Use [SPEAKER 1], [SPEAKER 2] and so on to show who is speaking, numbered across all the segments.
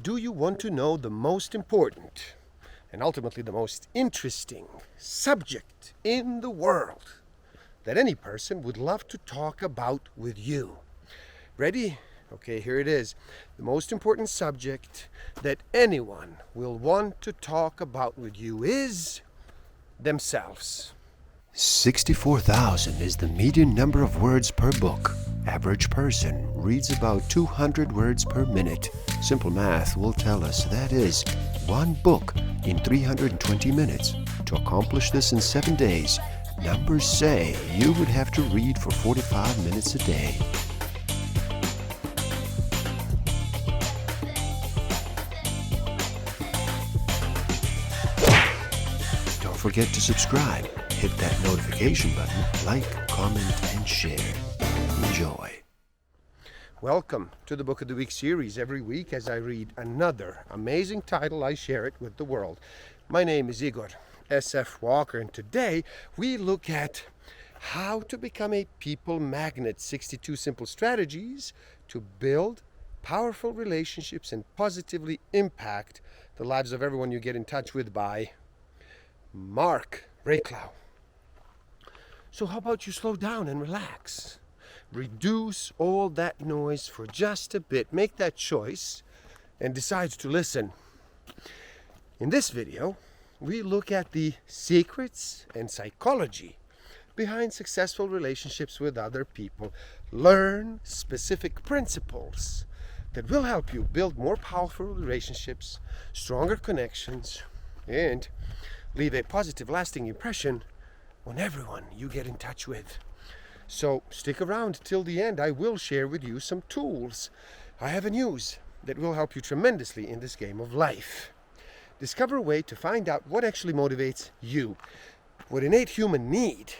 [SPEAKER 1] Do you want to know the most important and ultimately the most interesting subject in the world that any person would love to talk about with you? Ready? Okay, here it is. The most important subject that anyone will want to talk about with you is themselves. 64,000 is the median number of words per book. Average person reads about 200 words per minute. Simple math will tell us that is one book in 320 minutes. To accomplish this in 7 days, numbers say you would have to read for 45 minutes a day. Don't forget to subscribe. Hit that notification button, like, comment, and share. Enjoy. Welcome to the Book of the Week series. Every week as I read another amazing title, I share it with the world. My name is Igor S.F. Walker, and today we look at how to become a people magnet. 62 simple strategies to build powerful relationships and positively impact the lives of everyone you get in touch with by Mark Rayclough. So how about you slow down and relax? Reduce all that noise for just a bit. Make that choice and decide to listen. In this video, we look at the secrets and psychology behind successful relationships with other people. Learn specific principles that will help you build more powerful relationships, stronger connections, and leave a positive, lasting impression on everyone you get in touch with. So stick around till the end. I will share with you some tools I have in use that will help you tremendously in this game of life. Discover a way to find out what actually motivates you. What innate human need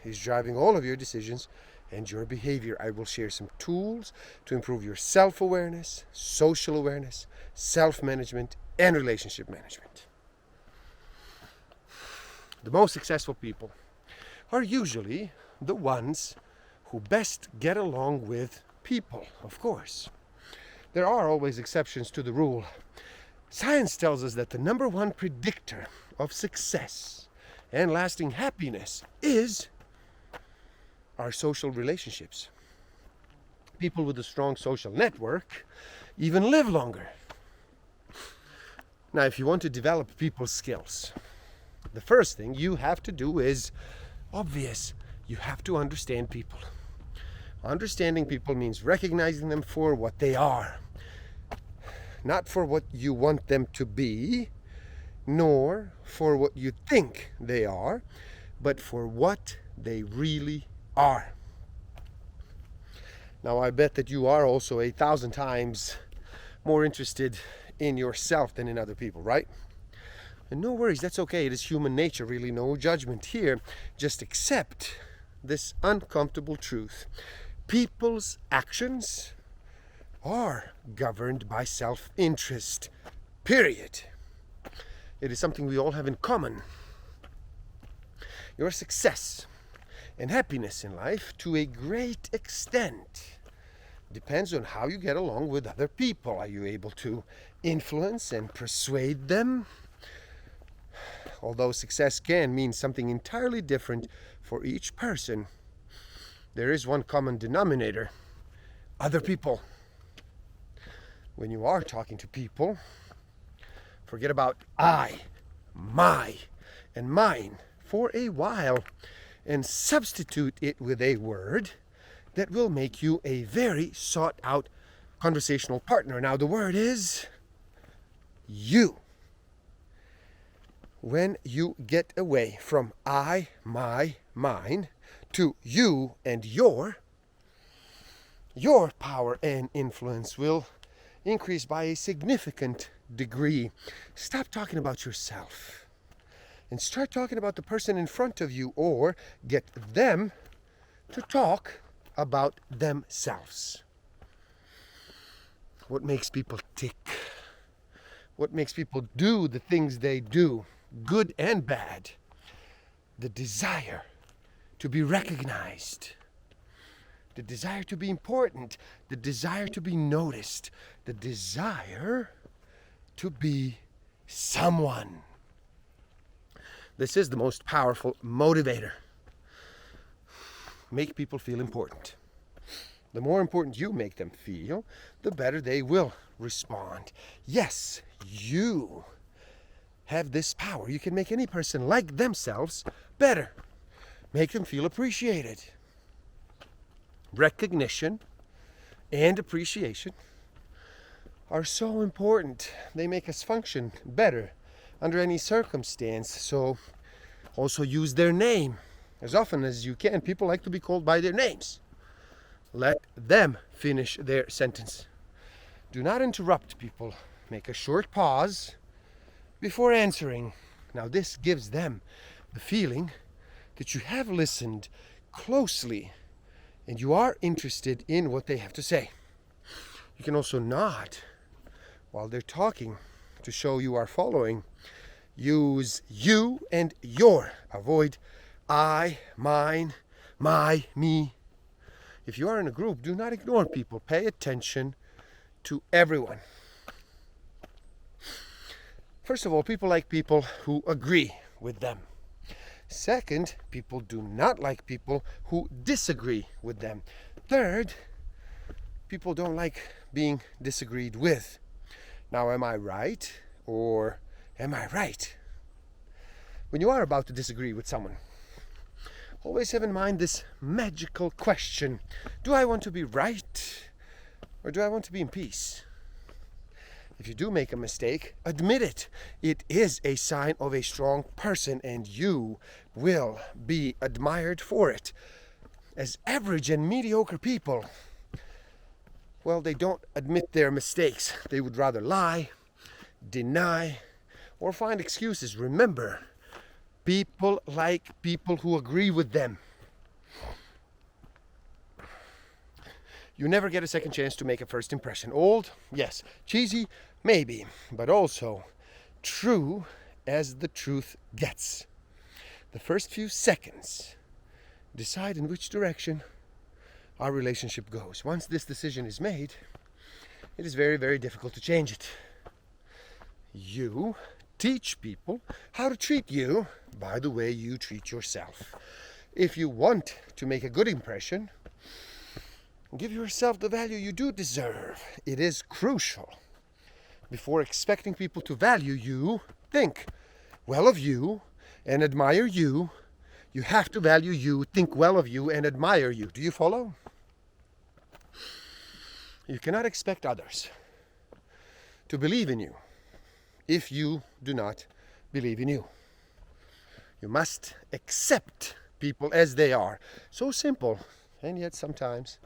[SPEAKER 1] is driving all of your decisions and your behavior. I will share some tools to improve your self-awareness, social awareness, self-management, and relationship management. The most successful people are usually the ones who best get along with people, of course. There are always exceptions to the rule. Science tells us that the number one predictor of success and lasting happiness is our social relationships. People with a strong social network even live longer. Now, if you want to develop people's skills, the first thing you have to do is obvious. You have to understand people. Understanding people means recognizing them for what they are, not for what you want them to be, nor for what you think they are, but for what they really are. Now, I bet that you are also 1,000 times more interested in yourself than in other people, right? And no worries, that's okay. It is human nature, really, no judgment here. Just accept this uncomfortable truth. People's actions are governed by self-interest, period. It is something we all have in common. Your success and happiness in life, to a great extent, depends on how you get along with other people. Are you able to influence and persuade them? Although success can mean something entirely different for each person, there is one common denominator: other people. When you are talking to people, forget about I, my, and mine for a while and substitute it with a word that will make you a very sought out conversational partner. Now, the word is you. When you get away from I, my, mine to you and your power and influence will increase by a significant degree. Stop talking about yourself and start talking about the person in front of you, or get them to talk about themselves. What makes people tick? What makes people do the things they do? Good and bad. The desire to be recognized, the desire to be important, the desire to be noticed, the desire to be someone. This is the most powerful motivator. Make people feel important. The more important you make them feel, the better they will respond. Yes, you have this power. You can make any person like themselves better. Make them feel appreciated. Recognition and appreciation are so important. They make us function better under any circumstance. So also use their name as often as you can. People like to be called by their names. Let them finish their sentence. Do not interrupt people. Make a short pause before answering. Now this gives them the feeling that you have listened closely and you are interested in what they have to say. You can also nod while they're talking to show you are following. Use you and your. Avoid I, mine, my, me. If you are in a group, do not ignore people. Pay attention to everyone. First of all, people like people who agree with them. Second, people do not like people who disagree with them. Third, people don't like being disagreed with. Now, am I right or am I right? When you are about to disagree with someone, always have in mind this magical question. Do I want to be right or do I want to be in peace? If you do make a mistake, admit it. It is a sign of a strong person and you will be admired for it. As average and mediocre people, well, they don't admit their mistakes. They would rather lie, deny, or find excuses. Remember, people like people who agree with them. You never get a second chance to make a first impression. Old? Yes. Cheesy? Maybe. But also true as the truth gets. The first few seconds decide in which direction our relationship goes. Once this decision is made, it is very, very difficult to change it. You teach people how to treat you by the way you treat yourself. If you want to make a good impression, give yourself the value you do deserve. It is crucial. Before expecting people to value you, think well of you and admire you. You have to value you, think well of you, and admire you. Do you follow? You cannot expect others to believe in you if you do not believe in you. You must accept people as they are. So simple, and yet sometimes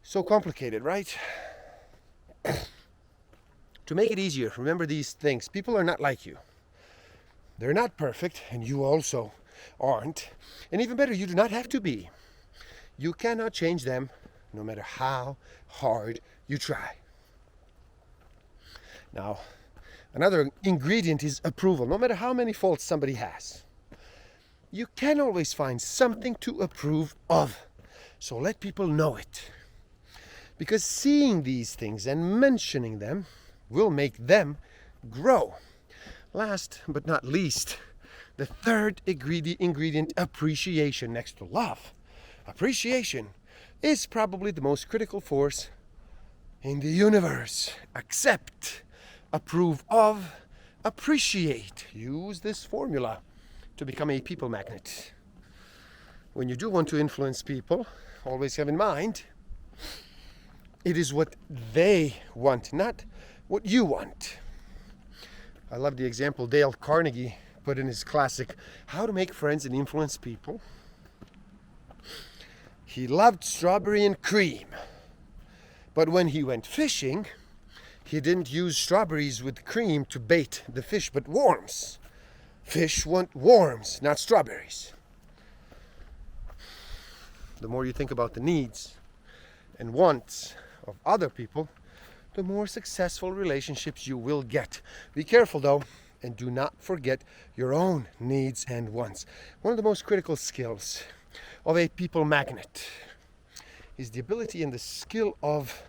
[SPEAKER 1] so complicated, right? To make it easier, remember these things. People are not like you. They're not perfect, and you also aren't. And even better, you do not have to be. You cannot change them, no matter how hard you try. Now, another ingredient is approval. No matter how many faults somebody has, you can always find something to approve of. So let people know it. Because seeing these things and mentioning them will make them grow. Last but not least, the third ingredient, appreciation. Next to love, appreciation is probably the most critical force in the universe. Accept, approve of, appreciate. Use this formula to become a people magnet. When you do want to influence people, always have in mind, it is what they want, not what you want. I love the example Dale Carnegie put in his classic, How to Make Friends and Influence People. He loved strawberry and cream, but when he went fishing, he didn't use strawberries with cream to bait the fish, but worms. Fish want worms, not strawberries. The more you think about the needs and wants of other people, the more successful relationships you will get. Be careful though, and do not forget your own needs and wants. One of the most critical skills of a people magnet is the ability and the skill of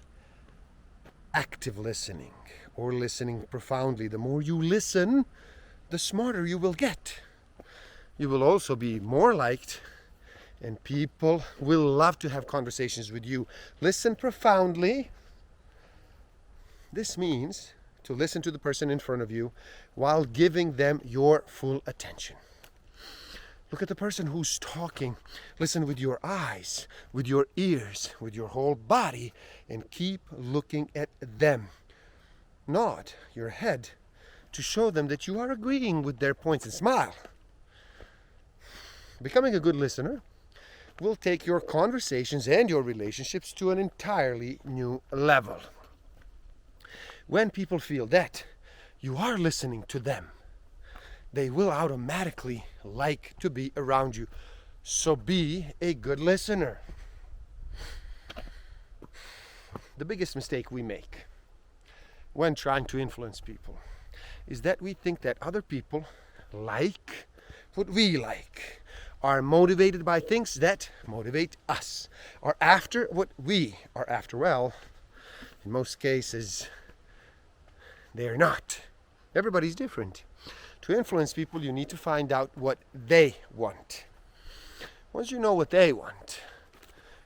[SPEAKER 1] active listening, or listening profoundly. The more you listen, the smarter you will get. You will also be more liked, and people will love to have conversations with you. Listen profoundly. This means to listen to the person in front of you while giving them your full attention. Look at the person who's talking. Listen with your eyes, with your ears, with your whole body, and keep looking at them. Nod your head to show them that you are agreeing with their points, and smile. Becoming a good listener will take your conversations and your relationships to an entirely new level. When people feel that you are listening to them, they will automatically like to be around you. So be a good listener. The biggest mistake we make when trying to influence people is that we think that other people like what we like, are motivated by things that motivate us, are after what we are after. Well, in most cases, they are not. Everybody's different. To influence people, you need to find out what they want. Once you know what they want,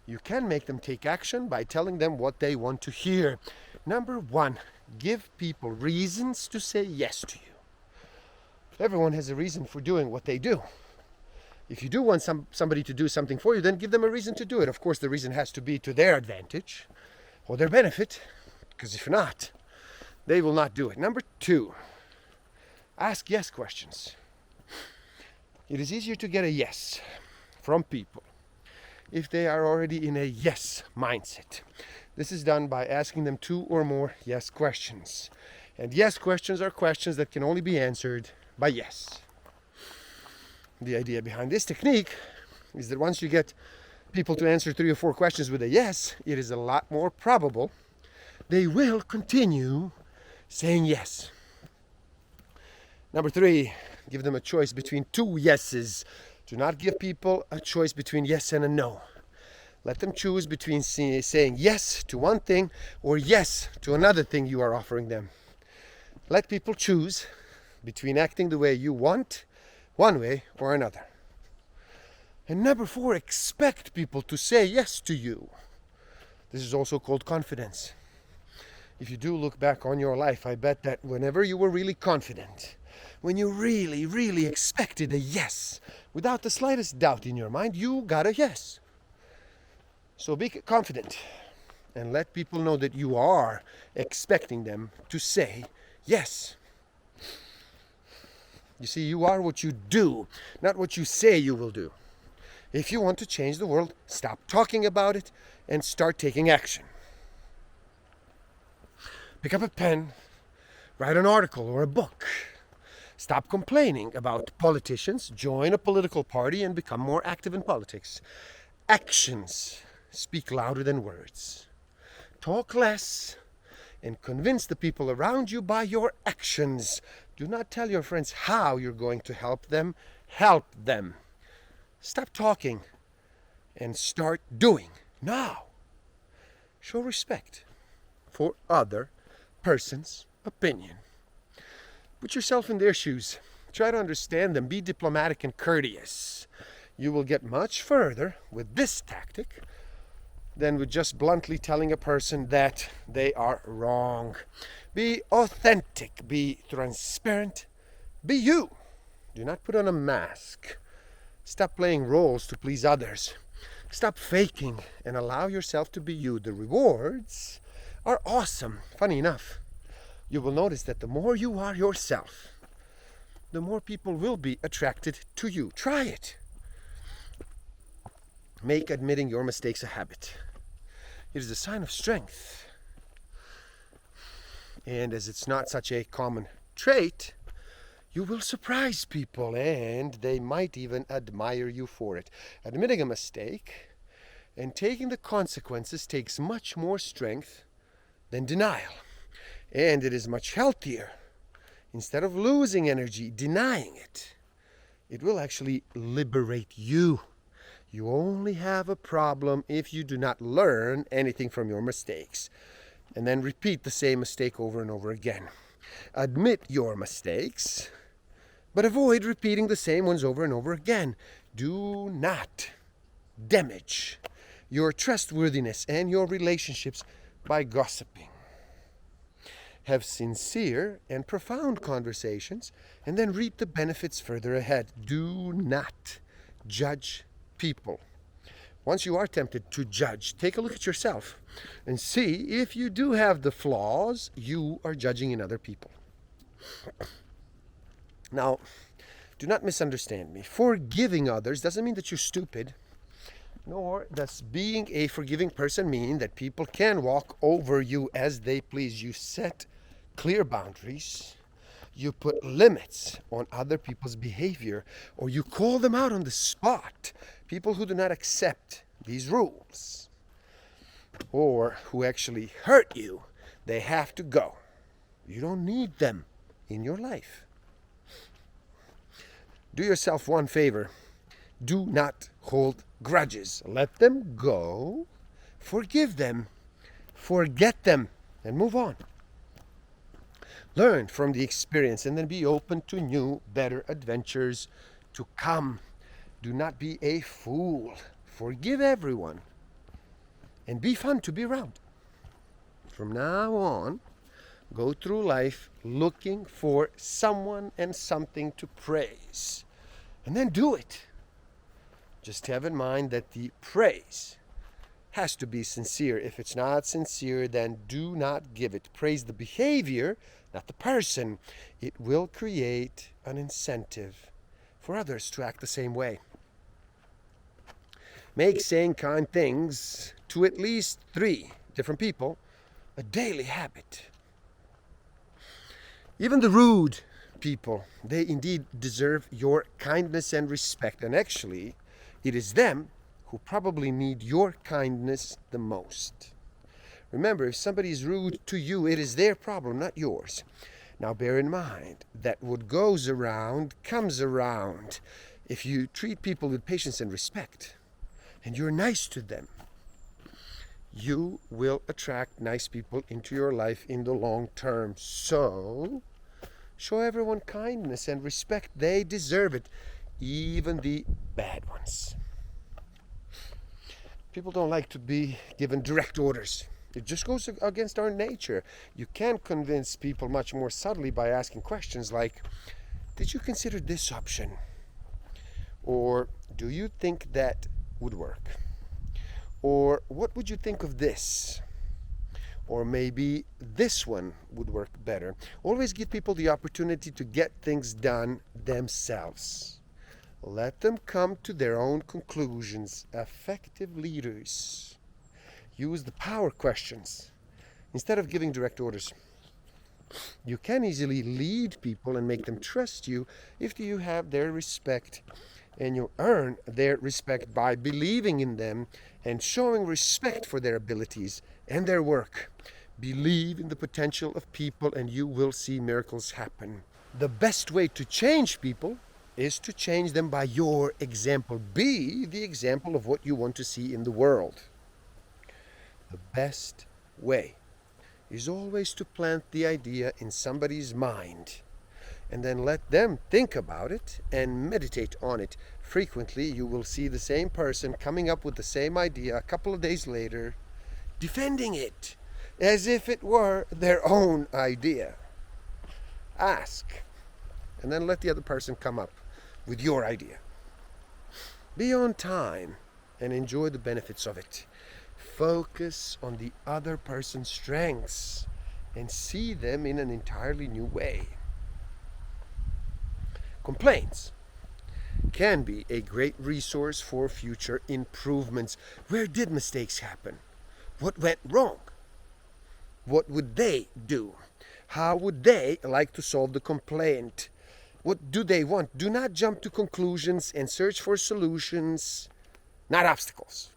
[SPEAKER 1] you can make them take action by telling them what they want to hear. Number one, give people reasons to say yes to you. Everyone has a reason for doing what they do. If you do want somebody to do something for you, then give them a reason to do it. Of course, the reason has to be to their advantage or their benefit, because if not, they will not do it. Number two, ask yes questions. It is easier to get a yes from people if they are already in a yes mindset. This is done by asking them 2 or more yes questions. And yes questions are questions that can only be answered by yes. The idea behind this technique is that once you get people to answer 3 or 4 questions with a yes, it is a lot more probable they will continue saying yes. Number 3, give them a choice between 2 yeses. Do not give people a choice between yes and a no. Let them choose between saying yes to one thing or yes to another thing you are offering them. Let people choose between acting the way you want, one way or another. And number 4, expect people to say yes to you. This is also called confidence. If you do look back on your life, I bet that whenever you were really confident, when you really, really expected a yes, without the slightest doubt in your mind, you got a yes. So be confident and let people know that you are expecting them to say yes. You see, you are what you do, not what you say you will do. If you want to change the world, stop talking about it and start taking action. Pick up a pen, write an article or a book. Stop complaining about politicians, join a political party and become more active in politics. Actions speak louder than words. Talk less and convince the people around you by your actions. Do not tell your friends how you're going to help them. Help them. Stop talking and start doing now. Show respect for other person's opinion. Put yourself in their shoes. Try to understand them. Be diplomatic and courteous. You will get much further with this tactic than with just bluntly telling a person that they are wrong. Be authentic. Be transparent. Be you. Do not put on a mask. Stop playing roles to please others. Stop faking and allow yourself to be you. The rewards are awesome. Funny enough, you will notice that the more you are yourself, the more people will be attracted to you. Try it. Make admitting your mistakes a habit. It is a sign of strength. And as it's not such a common trait, you will surprise people and they might even admire you for it. Admitting a mistake and taking the consequences takes much more strength than denial. And it is much healthier. Instead of losing energy, denying it, it will actually liberate you. You only have a problem if you do not learn anything from your mistakes. and then repeat the same mistake over and over again. Admit your mistakes, but avoid repeating the same ones over and over again. Do not damage your trustworthiness and your relationships by gossiping. Have sincere and profound conversations and then reap the benefits further ahead. Do not judge people. Once you are tempted to judge, take a look at yourself and see if you do have the flaws you are judging in other people. Now, do not misunderstand me. Forgiving others doesn't mean that you're stupid, nor does being a forgiving person mean that people can walk over you as they please. You set clear boundaries, you put limits on other people's behavior, or you call them out on the spot. People who do not accept these rules, or who actually hurt you, they have to go. You don't need them in your life. Do yourself one favor. Do not hold grudges. Let them go, forgive them, forget them, and move on. Learn from the experience and then be open to new, better adventures to come. Do not be a fool. Forgive everyone and be fun to be around. From now on, go through life looking for someone and something to praise, and then do it. Just have in mind that the praise has to be sincere. If it's not sincere, then do not give it. Praise the behavior, not the person. It will create an incentive for others to act the same way. Make saying kind things to at least 3 different people a daily habit. Even the rude people, they indeed deserve your kindness and respect. And actually, it is them who probably need your kindness the most. Remember, if somebody is rude to you, it is their problem, not yours. Now bear in mind that what goes around comes around. If you treat people with patience and respect, and you're nice to them, you will attract nice people into your life in the long term. So, show everyone kindness and respect. They deserve it, even the bad ones. People don't like to be given direct orders. It just goes against our nature. You can convince people much more subtly by asking questions like, did you consider this option? Or, do you think that would work? Or, what would you think of this? Or maybe this one would work better. Always give people the opportunity to get things done themselves. Let them come to their own conclusions. Effective leaders use the power questions instead of giving direct orders. You can easily lead people and make them trust you if you have their respect, and you earn their respect by believing in them and showing respect for their abilities and their work. Believe in the potential of people and you will see miracles happen. The best way to change people is to change them by your example. Be the example of what you want to see in the world. The best way is always to plant the idea in somebody's mind and then let them think about it and meditate on it. Frequently, you will see the same person coming up with the same idea a couple of days later, defending it as if it were their own idea. Ask, and then let the other person come up with your idea. Be on time and enjoy the benefits of it. Focus on the other person's strengths and see them in an entirely new way. Complaints can be a great resource for future improvements. Where did mistakes happen? What went wrong? What would they do? How would they like to solve the complaint? What do they want? Do not jump to conclusions and search for solutions, not obstacles.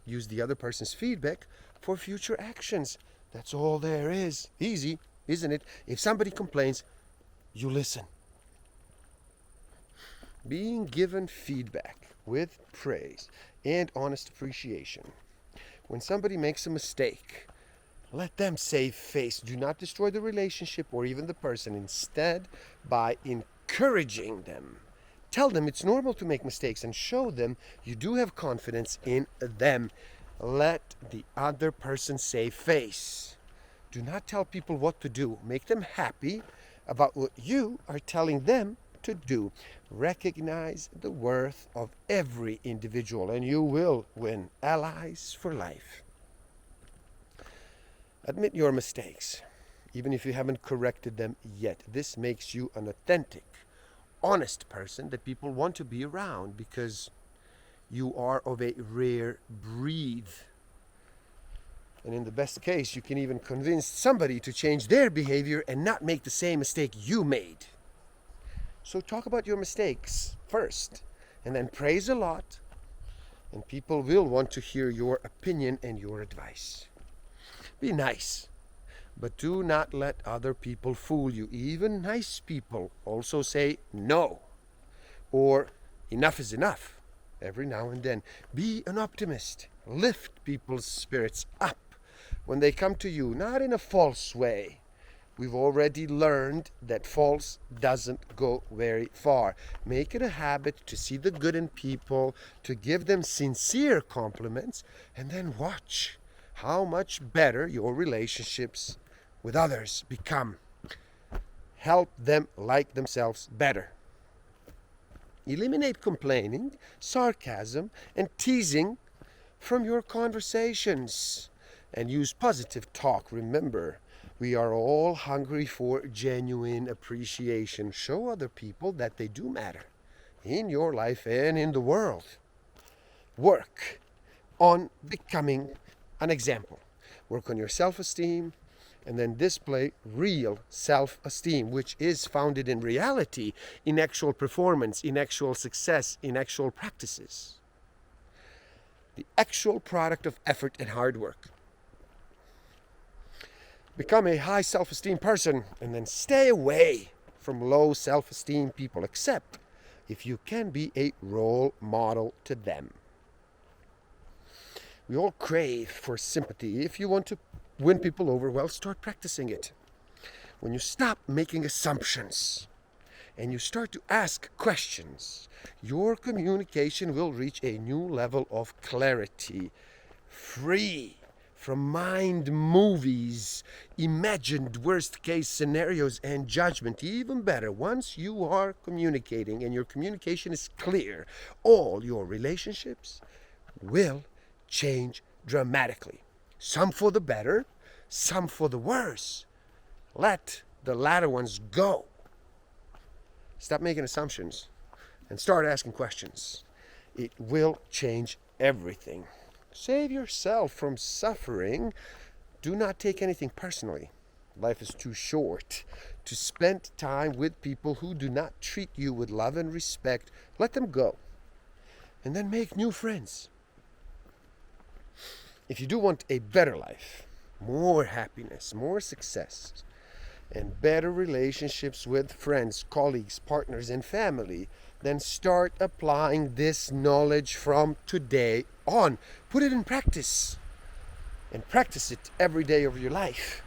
[SPEAKER 1] Use the other person's feedback for future actions. That's all there is. Easy, isn't it? If somebody complains, you listen. Being given feedback with praise and honest appreciation. When somebody makes a mistake, Let them save face. Do not destroy the relationship or even the person. Instead, by encouraging them, tell them it's normal to make mistakes and show them you do have confidence in them. Let the other person save face. Do not tell people what to do. Make them happy about what you are telling them to do. Recognize the worth of every individual and you will win allies for life. Admit your mistakes, even if you haven't corrected them yet. This makes you an authentic, honest person that people want to be around because you are of a rare breed. And in the best case, you can even convince somebody to change their behavior and not make the same mistake you made. So talk about your mistakes first, and then praise a lot, and people will want to hear your opinion and your advice. Be nice, but do not let other people fool you. Even nice people also say no, or enough is enough every now and then. Be an optimist. Lift people's spirits up when they come to you, not in a false way. We've already learned that false doesn't go very far. Make it a habit to see the good in people, to give them sincere compliments, and then watch how much better your relationships with others become. Help them like themselves better. Eliminate complaining, sarcasm, and teasing from your conversations. And use positive talk. Remember, we are all hungry for genuine appreciation. Show other people that they do matter in your life and in the world. Work on becoming an example. Work on your self-esteem and then display real self-esteem, which is founded in reality, in actual performance, in actual success, in actual practices. The actual product of effort and hard work. Become a high self-esteem person and then stay away from low self-esteem people, except if you can be a role model to them. We all crave for sympathy. If you want to win people over, well, start practicing it. When you stop making assumptions and you start to ask questions, your communication will reach a new level of clarity, free from mind movies, imagined worst-case scenarios, and judgment. Even better, once you are communicating and your communication is clear, all your relationships will change dramatically. Some for the better, some for the worse. Let the latter ones go. Stop making assumptions and start asking questions. It will change everything. Save yourself from suffering. Do not take anything personally. Life is too short to spend time with people who do not treat you with love and respect. Let them go. And then make new friends. If you do want a better life, more happiness, more success, and better relationships with friends, colleagues, partners, and family, then start applying this knowledge from today on. Put it in practice and practice it every day of your life.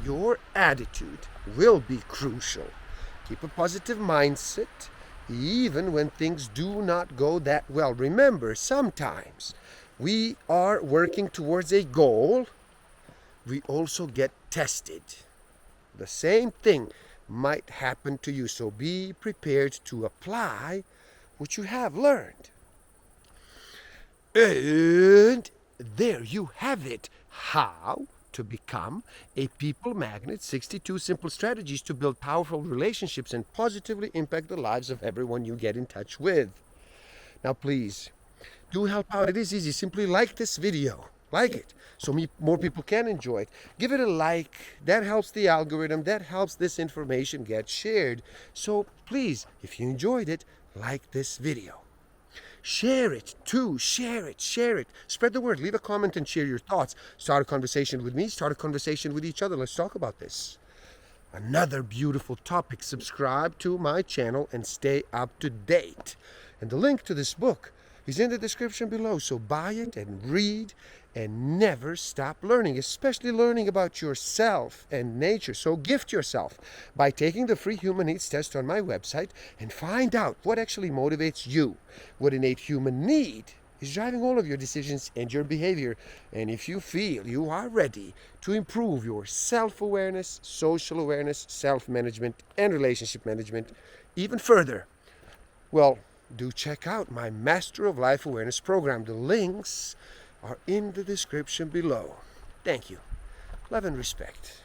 [SPEAKER 1] Your attitude will be crucial. Keep a positive mindset even when things do not go that well. Remember, sometimes we are working towards a goal. We also get tested. The same thing might happen to you, so be prepared to apply what you have learned. And there you have it. How to become a people magnet. 62 simple strategies to build powerful relationships and positively impact the lives of everyone you get in touch with. Now please, do help out. It is easy. Simply like this video. Like it so more people can enjoy it. Give it a like. That helps the algorithm. That helps this information get shared. So please, if you enjoyed it, like this video. Share it too. Share it. Spread the word. Leave a comment and share your thoughts. Start a conversation with me. Start a conversation with each other. Let's talk about this. Another beautiful topic. Subscribe to my channel and stay up to date. And the link to this book is in the description below. So buy it and read and never stop learning, especially learning about yourself and nature. So gift yourself by taking the free human needs test on my website and find out what actually motivates you. What innate human need is driving all of your decisions and your behavior. And if you feel you are ready to improve your self-awareness, social awareness, self-management, and relationship management even further, well, do check out my Master of Life Awareness program. The links are in the description below. Thank you. Love and respect.